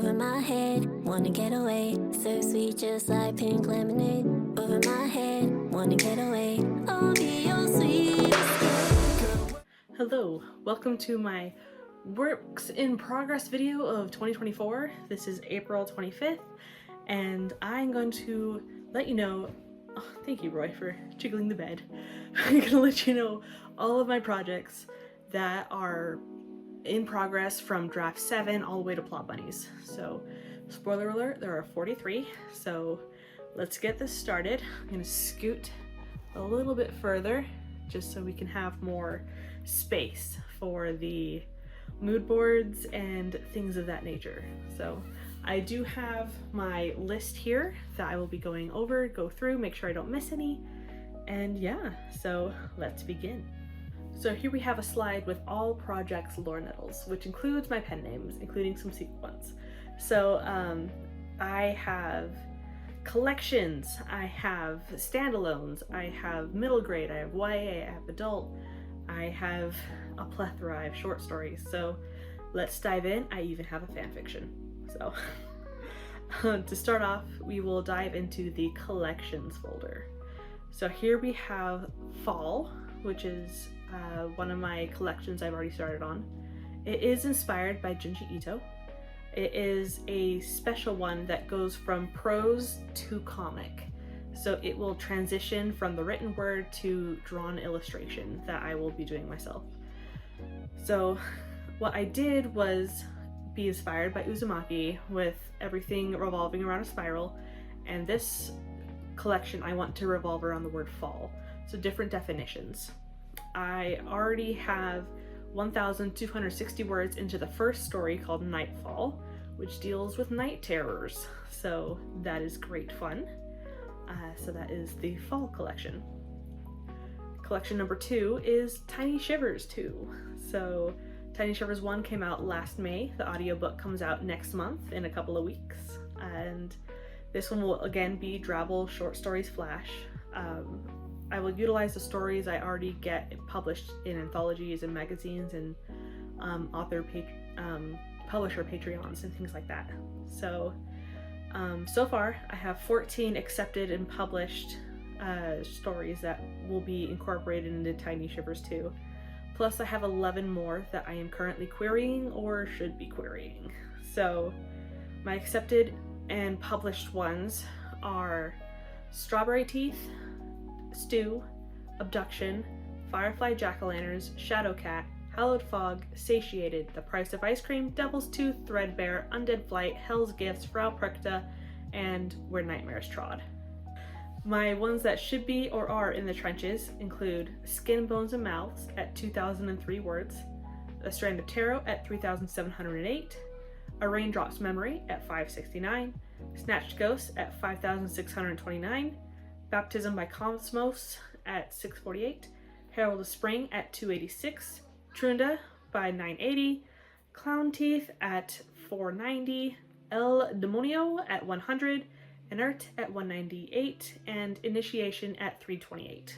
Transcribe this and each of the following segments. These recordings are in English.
over my head, wanna get away, so sweet just like pink lemonade. Over my head, wanna get away, I'll be your sweetest girl. Hello, welcome to my works in progress video of 2024. This is April 25th, and I'm going to let you know, oh, thank you Roy for jiggling the bed. I'm gonna let you know all of my projects that are in progress from draft 7 all the way to Plot Bunnies. So, spoiler alert, there are 43, so let's get this started. I'm gonna scoot a little bit further just so we can have more space for the mood boards and things of that nature. So I do have my list here that I will be going over, go through, make sure I don't miss any, and yeah, so let's begin. So here we have a slide with all projects lore Nettles, which includes my pen names, including some secret ones. So I have collections, I have standalones, I have middle grade, I have YA, I have adult, I have a plethora of short stories. So let's dive in. I even have a fan fiction. So to start off, we will dive into the collections folder. So here we have Fall, which is one of my collections I've already started on. It is inspired by Junji Ito. It is a special one that goes from prose to comic. So it will transition from the written word to drawn illustration that I will be doing myself. So what I did was be inspired by Uzumaki with everything revolving around a spiral, and this collection I want to revolve around the word fall. So different definitions. I already have 1,260 words into the first story called Nightfall, which deals with night terrors. So that is great fun. So that is the Fall collection. Collection number 2 is Tiny Shivers 2. So Tiny Shivers 1 came out last May. The audiobook comes out next month in a couple of weeks. And this one will again be Drabble Short Stories Flash. I will utilize the stories I already get published in anthologies and magazines and publisher Patreons and things like that. So so far I have 14 accepted and published stories that will be incorporated into Tiny Shivers 2. Plus I have 11 more that I am currently querying or should be querying. So my accepted and published ones are Strawberry Teeth, Stew, Abduction, Firefly Jack-o'-lanterns, Shadowcat, Hallowed Fog, Satiated, The Price of Ice Cream, Devil's Tooth, Threadbare, Undead Flight, Hell's Gifts, Frau Precta, and Where Nightmares Trod. My ones that should be or are in the trenches include Skin, Bones, and Mouths at 2,003 words, A Strand of Tarot at 3,708, A Raindrop's Memory at 569, Snatched Ghosts at 5,629, Baptism by Cosmos at 648, Herald of Spring at 286, Trunda by 980, Clown Teeth at 490, El Demonio at 100, Inert at 198, and Initiation at 328.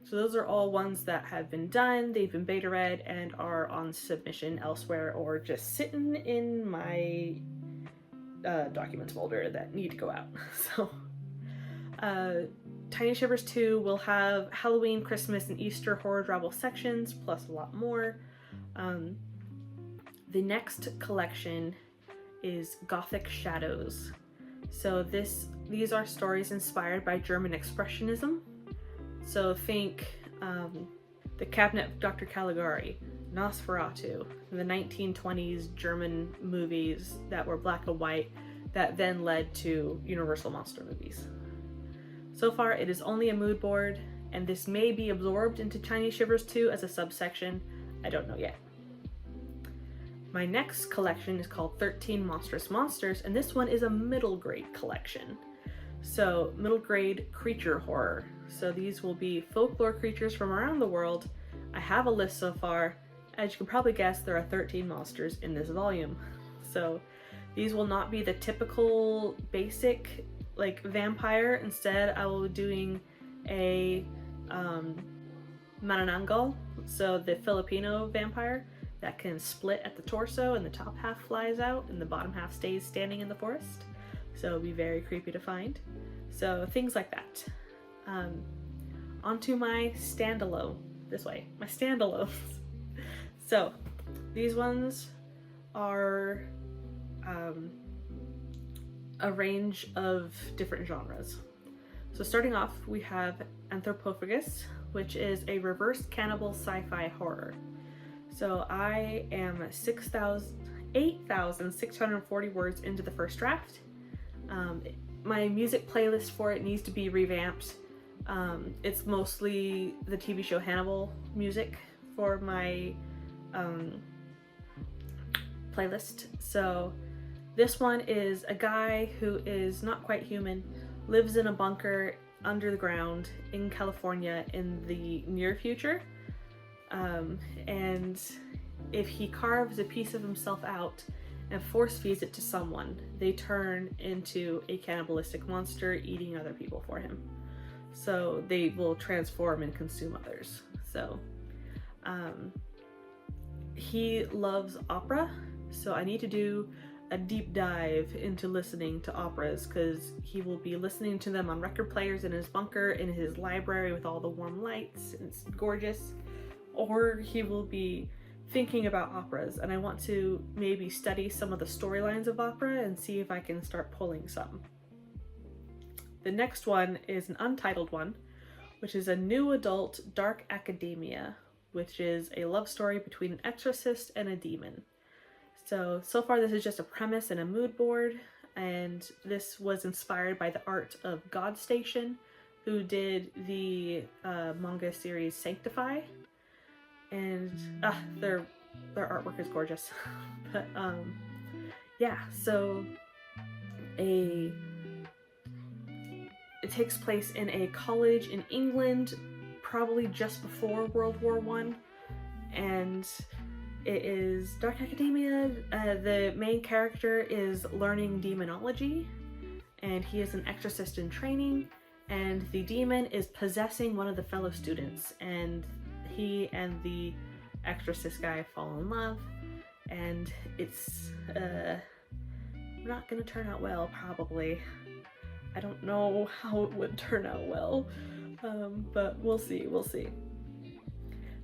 So those are all ones that have been done, they've been beta read, and are on submission elsewhere or just sitting in my documents folder that need to go out. So Tiny Shivers 2 will have Halloween, Christmas, and Easter horror drabble sections, plus a lot more. The next collection is Gothic Shadows. So these are stories inspired by German Expressionism. So think The Cabinet of Dr. Caligari, Nosferatu, the 1920s German movies that were black and white that then led to Universal monster movies. So far, it is only a mood board, and this may be absorbed into Tiny Shivers 2 as a subsection. I don't know yet. My next collection is called 13 Monstrous Monsters, and this one is a middle grade collection. So middle grade creature horror. So these will be folklore creatures from around the world. I have a list so far. As you can probably guess, there are 13 monsters in this volume. So these will not be the typical basic like vampire. Instead, I will be doing a Manananggal, so the Filipino vampire that can split at the torso and the top half flies out and the bottom half stays standing in the forest. So it'll be very creepy to find. So things like that. Onto my standalone. This way, my standalones. So these ones are a range of different genres. So starting off, we have Anthropophagus, which is a reverse cannibal sci-fi horror. So I am 8,640 words into the first draft. My music playlist for it needs to be revamped. It's mostly the TV show Hannibal music for my playlist. So this one is a guy who is not quite human, lives in a bunker under the ground in California in the near future. And if he carves a piece of himself out and force feeds it to someone, they turn into a cannibalistic monster eating other people for him. So they will transform and consume others. So he loves opera, so I need to do a deep dive into listening to operas, because he will be listening to them on record players in his bunker, in his library with all the warm lights, and it's gorgeous. Or he will be thinking about operas, and I want to maybe study some of the storylines of opera and see if I can start pulling some. The next one is an untitled one, which is a new adult dark academia, which is a love story between an exorcist and a demon. So far this is just a premise and a mood board, and this was inspired by the art of GodStation, who did the manga series Sanctify, and their artwork is gorgeous. But yeah, so it takes place in a college in England, probably just before World War I, and it is dark academia. The main character is learning demonology, and he is an exorcist in training, and the demon is possessing one of the fellow students, and he and the exorcist guy fall in love, and it's not gonna turn out well, probably. I don't know how it would turn out well, but we'll see.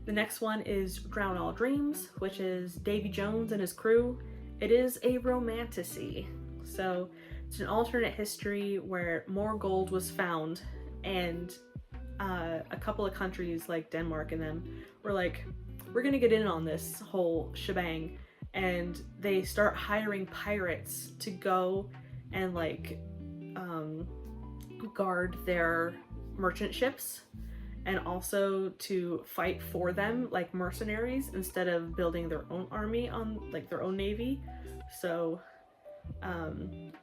The next one is Drown All Dreams, which is Davy Jones and his crew. It is a romantasy. So it's an alternate history where more gold was found, and a couple of countries like Denmark and them were like, we're gonna get in on this whole shebang, and they start hiring pirates to go and like guard their merchant ships, and also to fight for them like mercenaries instead of building their own army on like their own navy. So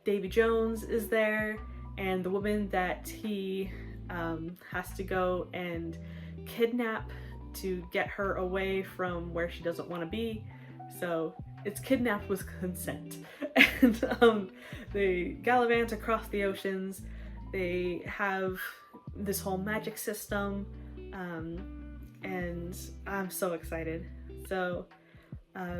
Davy Jones is there, and the woman that he has to go and kidnap to get her away from where she doesn't want to be. So it's kidnapped with consent. And they gallivant across the oceans. They have this whole magic system, and I'm so excited. So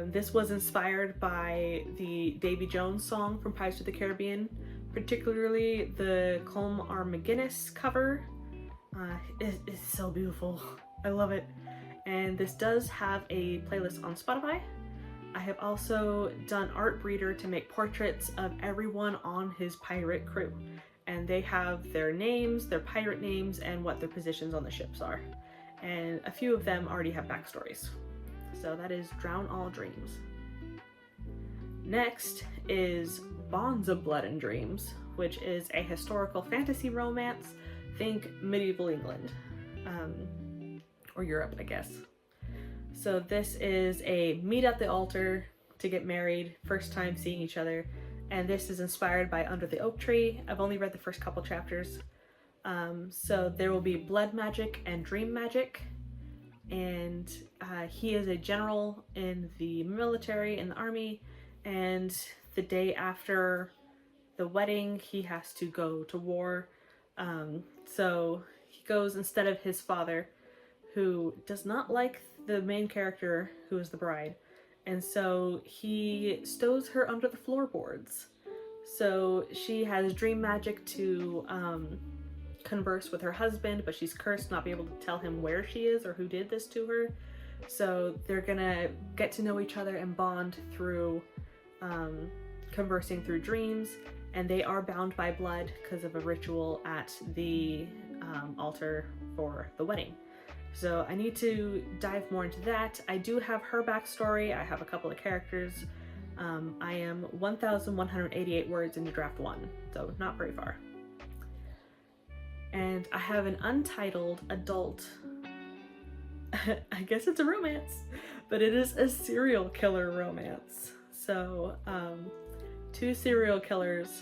this was inspired by the Davy Jones song from Pirates of the Caribbean, particularly the Colm R. McGuinness cover. It's so beautiful. I love it. And this does have a playlist on Spotify. I have also done Art Breeder to make portraits of everyone on his pirate crew, and they have their names, their pirate names, and what their positions on the ships are. And a few of them already have backstories. So that is Drown All Dreams. Next is Bonds of Blood and Dreams, which is a historical fantasy romance. Think medieval England, or Europe, I guess. So this is a meet at the altar to get married, first time seeing each other, and this is inspired by Under the Oak Tree. I've only read the first couple chapters. So there will be blood magic and dream magic, and he is a general in the military, in the army, and the day after the wedding he has to go to war. So he goes instead of his father, who does not like the main character, who is the bride, and so he stows her under the floorboards. So she has dream magic to converse with her husband, but she's cursed not be able to tell him where she is or who did this to her. So they're gonna get to know each other and bond through conversing through dreams, and they are bound by blood because of a ritual at the altar for the wedding. So I need to dive more into that. I do have her backstory. I have a couple of characters. I am 1,188 words into draft 1, so not very far. And I have an untitled adult, I guess it's a romance, but it is a serial killer romance. So 2 serial killers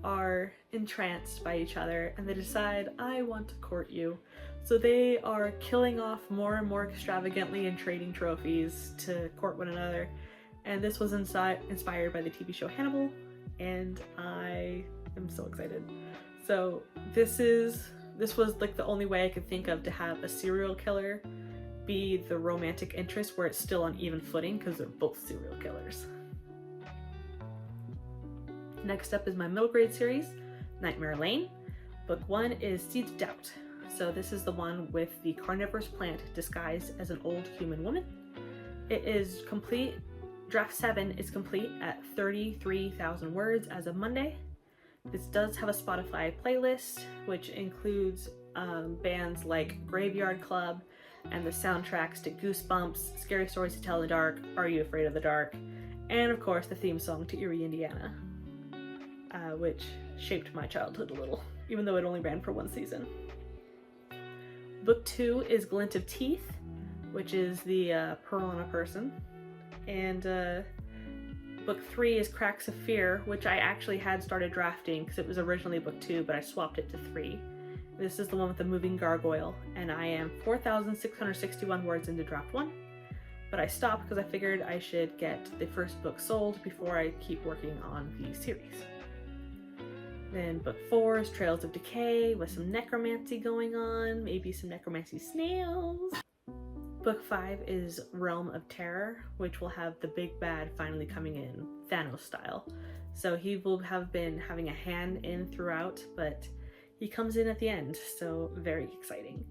are entranced by each other and they decide, I want to court you. So they are killing off more and more extravagantly and trading trophies to court one another. And this was inspired by the TV show Hannibal, and I am so excited. So this was like the only way I could think of to have a serial killer be the romantic interest where it's still on even footing because they're both serial killers. Next up is my middle grade series, Nightmare Lane. Book 1 is Seeds of Doubt. So this is the one with the carnivorous plant disguised as an old human woman. It is complete. Draft 7 is complete at 33,000 words as of Monday. This does have a Spotify playlist, which includes bands like Graveyard Club and the soundtracks to Goosebumps, Scary Stories to Tell in the Dark, Are You Afraid of the Dark, and of course the theme song to Erie, Indiana, which shaped my childhood a little, even though it only ran for 1 season. Book 2 is Glint of Teeth, which is the piranha person, and Book 3 is Cracks of Fear, which I actually had started drafting because it was originally Book 2, but I swapped it to 3. This is the one with the moving gargoyle, and I am 4,661 words into draft 1, but I stopped because I figured I should get the first book sold before I keep working on the series. Then Book 4 is Trails of Decay with some necromancy going on, maybe some necromancy snails. Book 5 is Realm of Terror, which will have the big bad finally coming in, Thanos style. So he will have been having a hand in throughout, but he comes in at the end, so very exciting.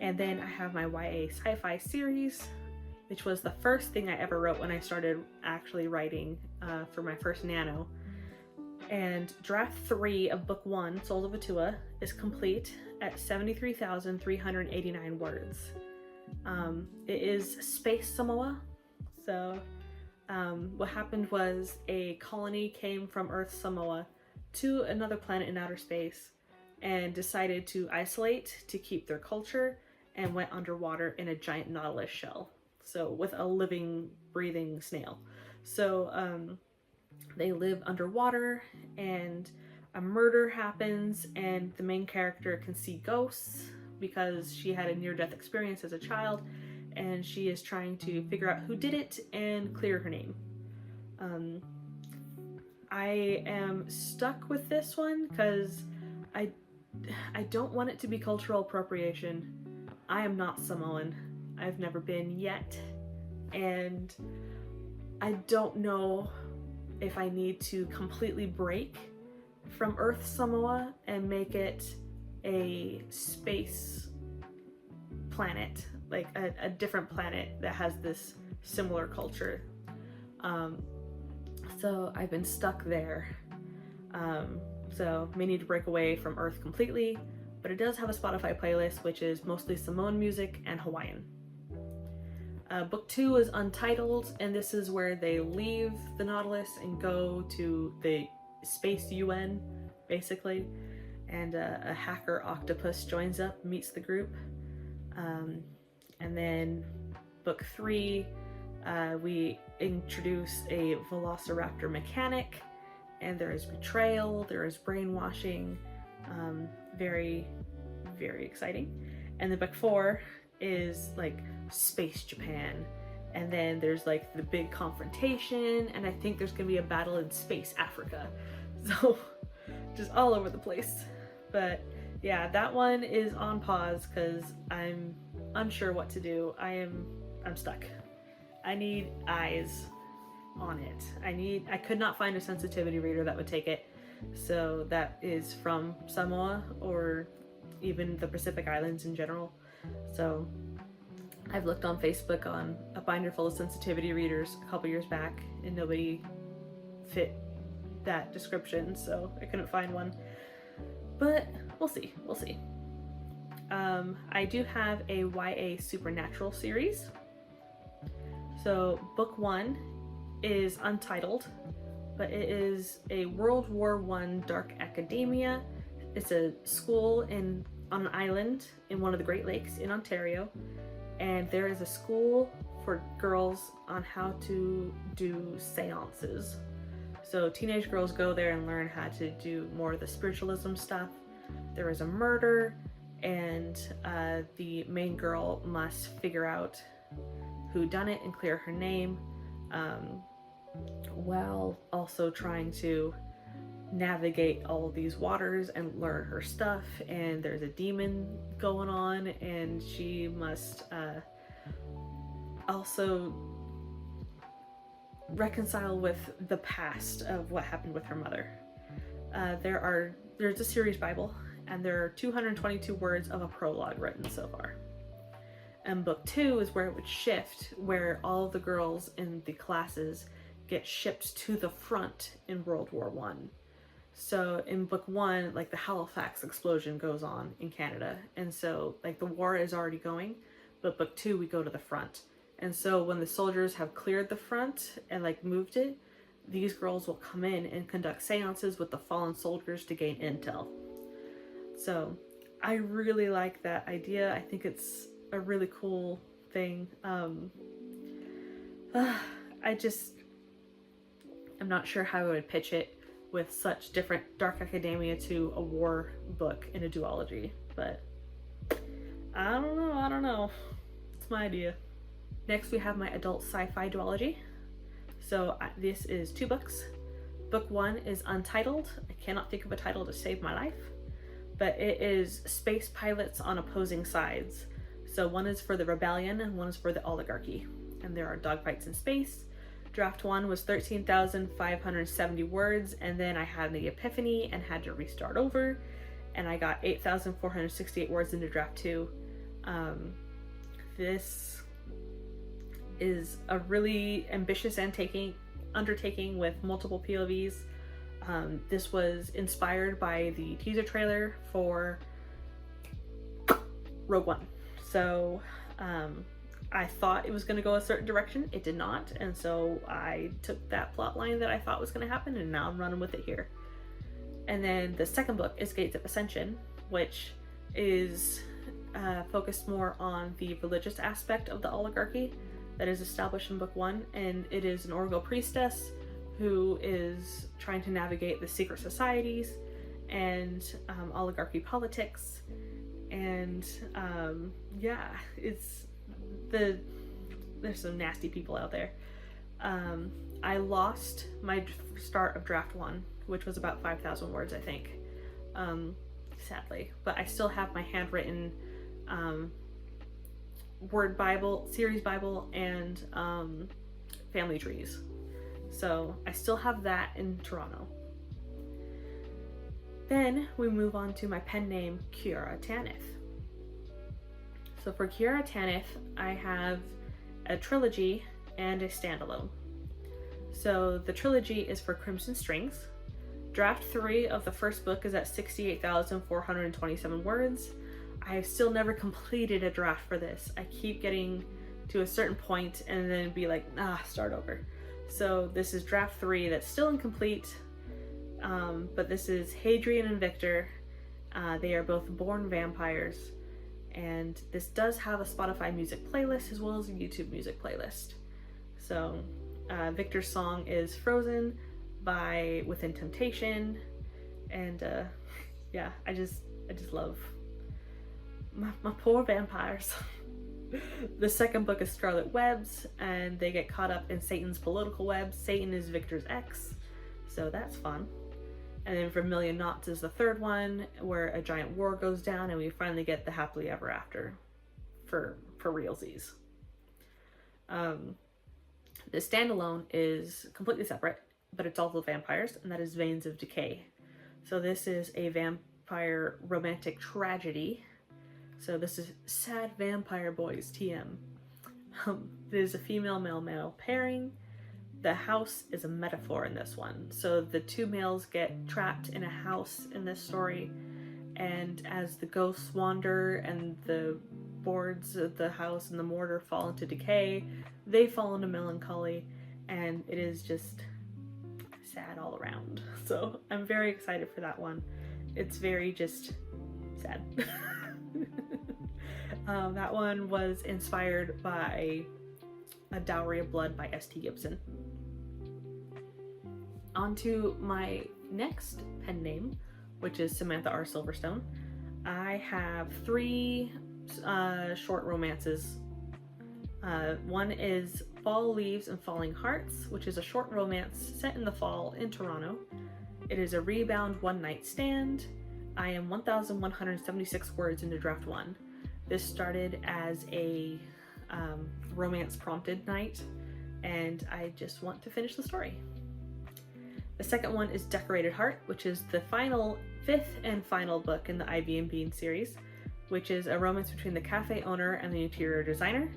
And then I have my YA sci-fi series, which was the first thing I ever wrote when I started actually writing for my first nano. And draft 3 of book 1, Souls of Atua, is complete at 73,389 words. It is Space Samoa. So what happened was a colony came from Earth Samoa to another planet in outer space and decided to isolate to keep their culture and went underwater in a giant nautilus shell. So with a living, breathing snail. So they live underwater and a murder happens and the main character can see ghosts because she had a near-death experience as a child, and she is trying to figure out who did it and clear her name. I am stuck with this one because I don't want it to be cultural appropriation. I am not Samoan. I've never been yet, and I don't know if I need to completely break from Earth Samoa and make it a space planet, like a different planet that has this similar culture. So I've been stuck there. So may need to break away from Earth completely, but it does have a Spotify playlist, which is mostly Samoan music and Hawaiian. Book 2 is Untitled, and this is where they leave the Nautilus and go to the Space UN, basically. And a hacker octopus joins up, meets the group. And then book 3, we introduce a velociraptor mechanic, and there is betrayal, there is brainwashing, very, very exciting. And then book 4 is like Space Japan, and then there's like the big confrontation, and I think there's gonna be a battle in Space Africa. So just all over the place. But yeah, that one is on pause because I'm unsure what to do. I'm stuck. I need eyes on it. I could not find a sensitivity reader that would take it. So that is from Samoa or even the Pacific Islands in general. So I've looked on Facebook on a binder full of sensitivity readers a couple years back, and nobody fit that description, so I couldn't find one. But we'll see. I do have a YA Supernatural series. So book 1 is untitled, but it is a World War I dark academia. It's a school on an island in one of the Great Lakes in Ontario, and there is a school for girls on how to do seances. So teenage girls go there and learn how to do more of the spiritualism stuff. There is a murder, and the main girl must figure out who done it and clear her name, while also trying to navigate all of these waters and learn her stuff. And there's a demon going on, and she must also reconcile with the past of what happened with her mother. There's a series Bible, and there are 222 words of a prologue written so far. And book 2 is where it would shift, where all the girls in the classes get shipped to the front in World War I. So in book 1, like the Halifax explosion goes on in Canada, and so like the war is already going, but book 2 we go to the front. And so when the soldiers have cleared the front and like moved it, these girls will come in and conduct seances with the fallen soldiers to gain intel. So I really like that idea. I think it's a really cool thing. I'm not sure how I would pitch it with such different dark academia to a war book in a duology, but I don't know. It's my idea. Next we have my adult sci-fi duology. So this is 2 books. Book 1 is untitled. I cannot think of a title to save my life, but it is space pilots on opposing sides. So one is for the rebellion and one is for the oligarchy, and there are dogfights in space. Draft 1 was 13,570 words, and then I had the epiphany and had to restart over, and I got 8,468 words into draft 2. This is a really ambitious undertaking with multiple POVs. This was inspired by the teaser trailer for Rogue One. So I thought it was going to go a certain direction. It did not, and so I took that plot line that I thought was going to happen, and now I'm running with it here. And then the second book is Gates of Ascension, which is focused more on the religious aspect of the oligarchy that is established in book 1, and it is an Orgo priestess who is trying to navigate the secret societies and oligarchy politics. And yeah, there's some nasty people out there. I lost my start of draft 1, which was about 5,000 words, I think, sadly, but I still have my handwritten word Bible, series Bible, and family trees. So I still have that in Toronto. Then we move on to my pen name, Kiara Tanith. So for Kiara Tanith, I have a trilogy and a standalone. So the trilogy is for Crimson Strings. Draft 3 of the first book is at 68,427 words. I have still never completed a draft for this. I keep getting to a certain point and then be like, start over. So this is draft 3 that's still incomplete, but this is Hadrian and Victor. They are both born vampires, and this does have a Spotify music playlist as well as a YouTube music playlist. So Victor's song is Frozen by Within Temptation, and yeah, I just love my poor vampires. The second book is Scarlet Webs, and they get caught up in Satan's political webs. Satan is Victor's ex, so that's fun. And then Vermilion Knots is the third one, where a giant war goes down and we finally get the happily ever after for realsies. The Standalone is completely separate, but it's also vampires, and that is Veins of Decay. So this is a vampire romantic tragedy. So this is Sad Vampire Boys TM. It is a female male pairing. The house is a metaphor in this one. So the two males get trapped in a house in this story, and as the ghosts wander and the boards of the house and the mortar fall into decay, they fall into melancholy, and it is just sad all around. So I'm very excited for that one. It's very just sad. That one was inspired by A Dowry of Blood by S.T. Gibson. On to my next pen name, which is Samantha R. Silverstone. I have 3 short romances. One is Fall Leaves and Falling Hearts, which is a short romance set in the fall in Toronto. It is a rebound one-night stand. I am 1,176 words into draft 1. This started as a romance prompted night, and I just want to finish the story. The second one is Decorated Heart, which is the 5th and final book in the Ivy and Bean series, which is a romance between the cafe owner and the interior designer.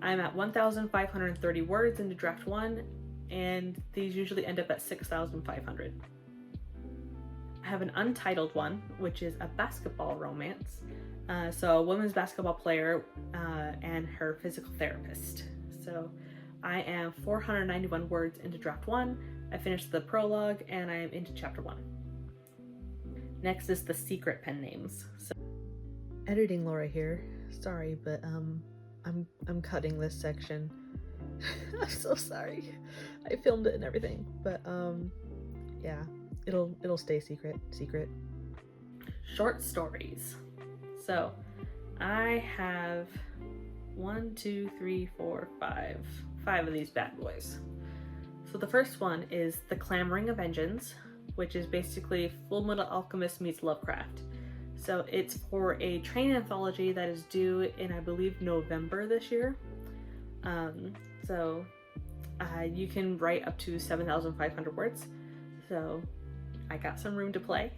I'm at 1,530 words into draft 1, and these usually end up at 6,500. I have an untitled one, which is a basketball romance. So a women's basketball player and her physical therapist. So I am 491 words into draft 1. I finished the prologue and I am into chapter 1. Next is the secret pen names. So, editing Laura here. Sorry, but I'm cutting this section. I'm so sorry. I filmed it and everything, but yeah, it'll stay secret. Short stories. So I have 5 of these bad boys. So the first one is The Clamoring of Engines, which is basically Full Metal Alchemist meets Lovecraft. So it's for a train anthology that is due in, I believe, November this year. You can write up to 7,500 words. So I got some room to play.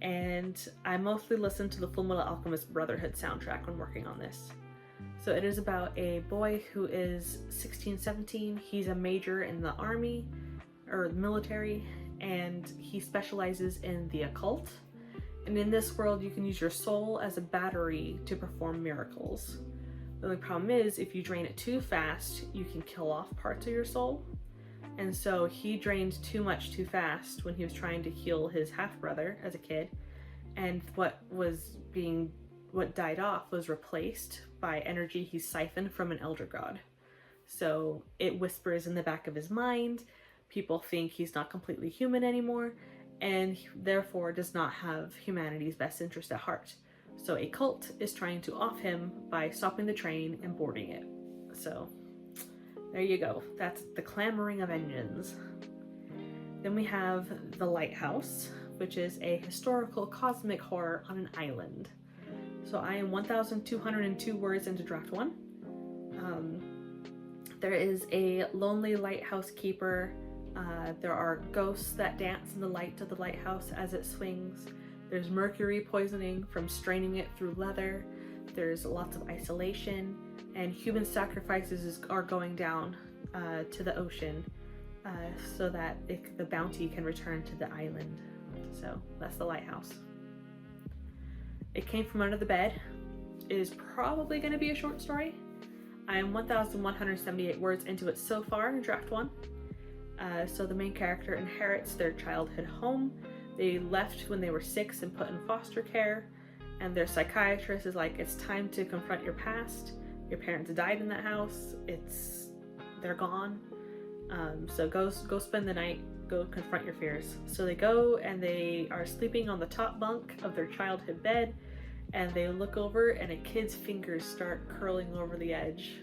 And I mostly listened to the Full Metal Alchemist Brotherhood soundtrack when working on this. So it is about a boy who is 16, 17. He's a major in the army, or the military, and he specializes in the occult. And in this world, you can use your soul as a battery to perform miracles. The only problem is, if you drain it too fast, you can kill off parts of your soul. And so he drained too much too fast when he was trying to heal his half-brother as a kid. And what died off was replaced by energy he siphoned from an elder god. So it whispers in the back of his mind. People think he's not completely human anymore, and therefore does not have humanity's best interest at heart. So a cult is trying to off him by stopping the train and boarding it. So there you go. That's The Clamoring of Engines. Then we have The Lighthouse, which is a historical cosmic horror on an island. So I am 1,202 words into draft 1. There is a lonely lighthouse keeper. There are ghosts that dance in the light of the lighthouse as it swings. There's mercury poisoning from straining it through leather. There's lots of isolation, and human sacrifices are going down to the ocean so that the bounty can return to the island. So that's The Lighthouse. It Came From Under the Bed. It is probably going to be a short story. I am 1,178 words into it so far in draft 1. So the main character inherits their childhood home. They left when they were 6 and put in foster care, and their psychiatrist is like, it's time to confront your past. Your parents died in that house. They're gone. So go spend the night, go confront your fears. So they go, and they are sleeping on the top bunk of their childhood bed, and they look over and a kid's fingers start curling over the edge,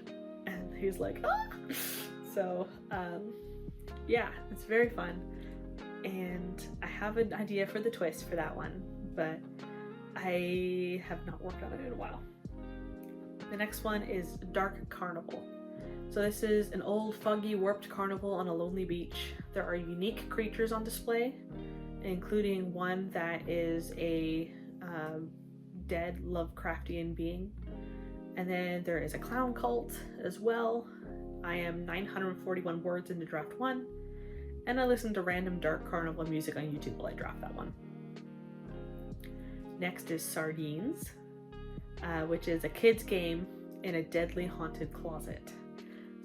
and he's like, ah! So yeah, it's very fun, and I have an idea for the twist for that one, but I have not worked on it in a while. The next one is Dark Carnival. So this is an old, foggy, warped carnival on a lonely beach. There are unique creatures on display, including one that is a dead Lovecraftian being. And then there is a clown cult as well. I am 941 words into draft 1, and I listen to random dark carnival music on YouTube while I draft that one. Next is Sardines, which is a kid's game in a deadly haunted closet.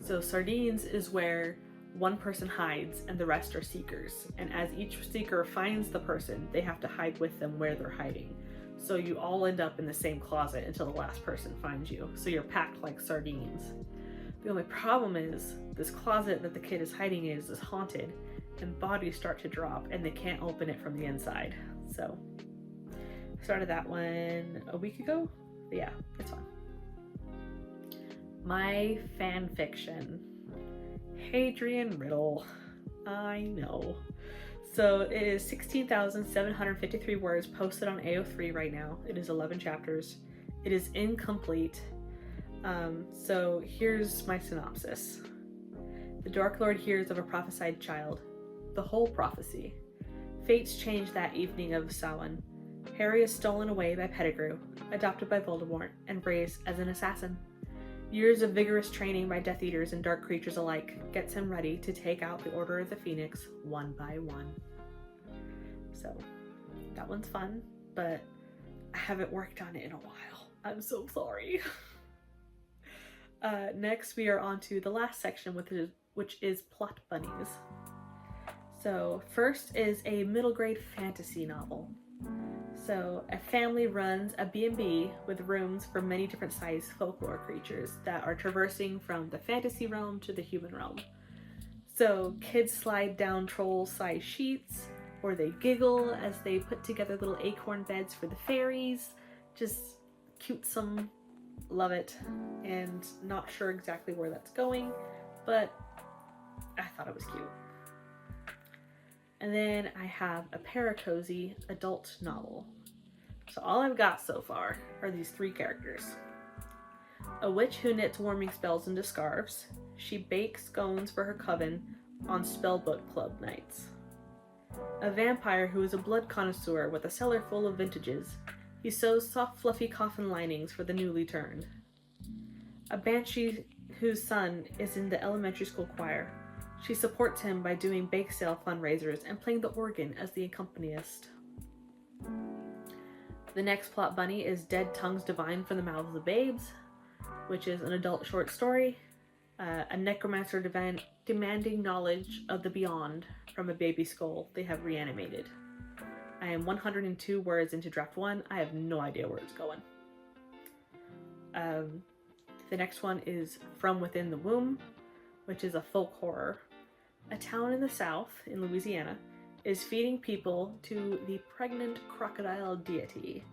So Sardines is where one person hides and the rest are seekers, and as each seeker finds the person, they have to hide with them where they're hiding. So you all end up in the same closet until the last person finds you. So you're packed like sardines. The only problem is this closet that the kid is hiding in is haunted, and bodies start to drop and they can't open it from the inside. So I started that one a week ago. But yeah, it's fun. My fan fiction, Adrien Riddle. I know. So it is 16,753 words posted on AO3 right now. It is 11 chapters. It is incomplete. So here's my synopsis. The Dark Lord hears of a prophesied child. The whole prophecy. Fates change that evening of Samhain. Harry is stolen away by Pettigrew, adopted by Voldemort, and raised as an assassin. Years of vigorous training by Death Eaters and dark creatures alike gets him ready to take out the Order of the Phoenix one by one. So, that one's fun, but I haven't worked on it in a while. I'm so sorry. Next, we are on to the last section, which is plot bunnies. So, first is a middle grade fantasy novel. So, a family runs a B&B with rooms for many different sized folklore creatures that are traversing from the fantasy realm to the human realm. So, kids slide down troll-sized sheets, or they giggle as they put together little acorn beds for the fairies. Just cutesome, love it, and not sure exactly where that's going, but I thought it was cute. And then I have a paracozy adult novel. So all I've got so far are these 3 characters. A witch who knits warming spells into scarves. She bakes scones for her coven on spellbook club nights. A vampire who is a blood connoisseur with a cellar full of vintages. He sews soft fluffy coffin linings for the newly turned. A banshee whose son is in the elementary school choir. She supports him by doing bake sale fundraisers and playing the organ as the accompanist. The next plot bunny is Dead Tongues Divine from the Mouths of Babes, which is an adult short story. A necromancer demanding knowledge of the beyond from a baby skull they have reanimated. I am 102 words into draft 1. I have no idea where it's going. The next one is From Within the Womb, which is a folk horror. A town in the south, in Louisiana, is feeding people to the pregnant crocodile deity.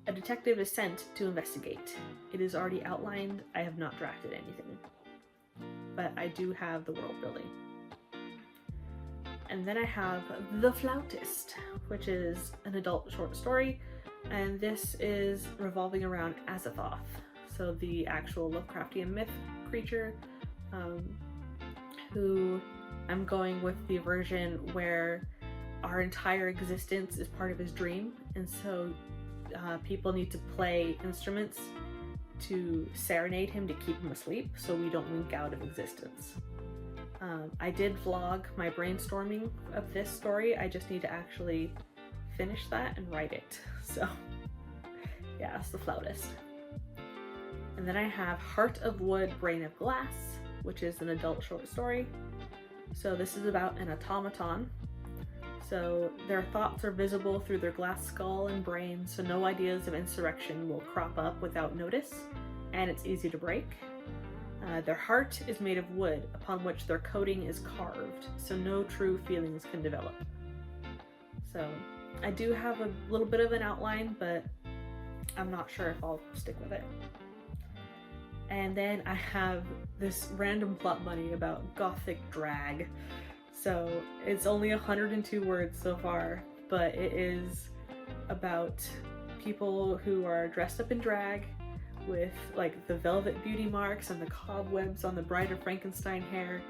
A detective is sent to investigate. It is already outlined. I have not drafted anything, but I do have the world building. And then I have The Flautist, which is an adult short story, and this is revolving around Azathoth, so the actual Lovecraftian myth creature, who I'm going with the version where our entire existence is part of his dream, and so people need to play instruments to serenade him to keep him asleep so we don't wink out of existence. I did vlog my brainstorming of this story. I just need to actually finish that and write it. So yeah, it's The Flautist. And then I have Heart of Wood, Brain of Glass, which is an adult short story. So this is about an automaton. So their thoughts are visible through their glass skull and brain, so no ideas of insurrection will crop up without notice, and it's easy to break. Their heart is made of wood, upon which their coating is carved, so no true feelings can develop. So I do have a little bit of an outline, but I'm not sure if I'll stick with it. And then I have this random plot bunny about Gothic Drag. So it's only 102 words so far, but it is about people who are dressed up in drag, with like the velvet beauty marks and the cobwebs on the Bride of Frankenstein hair,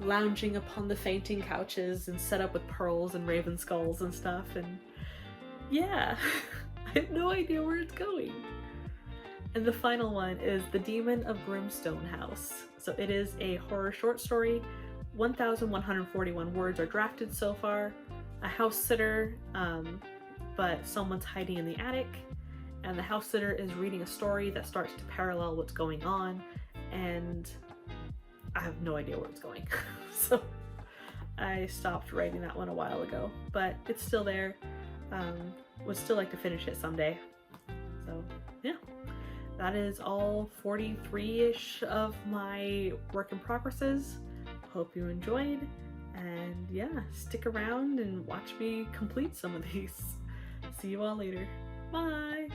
lounging upon the fainting couches and set up with pearls and raven skulls and stuff. And yeah, I have no idea where it's going. And the final one is The Demon of Grimstone House. So it is a horror short story. 1,141 words are drafted so far. A house sitter, but someone's hiding in the attic, and the house sitter is reading a story that starts to parallel what's going on, and I have no idea where it's going. So I stopped writing that one a while ago, but it's still there. Would still like to finish it someday. So yeah, that is all 43-ish of my work in progresses. Hope you enjoyed, and yeah, stick around and watch me complete some of these. See you all later. Bye!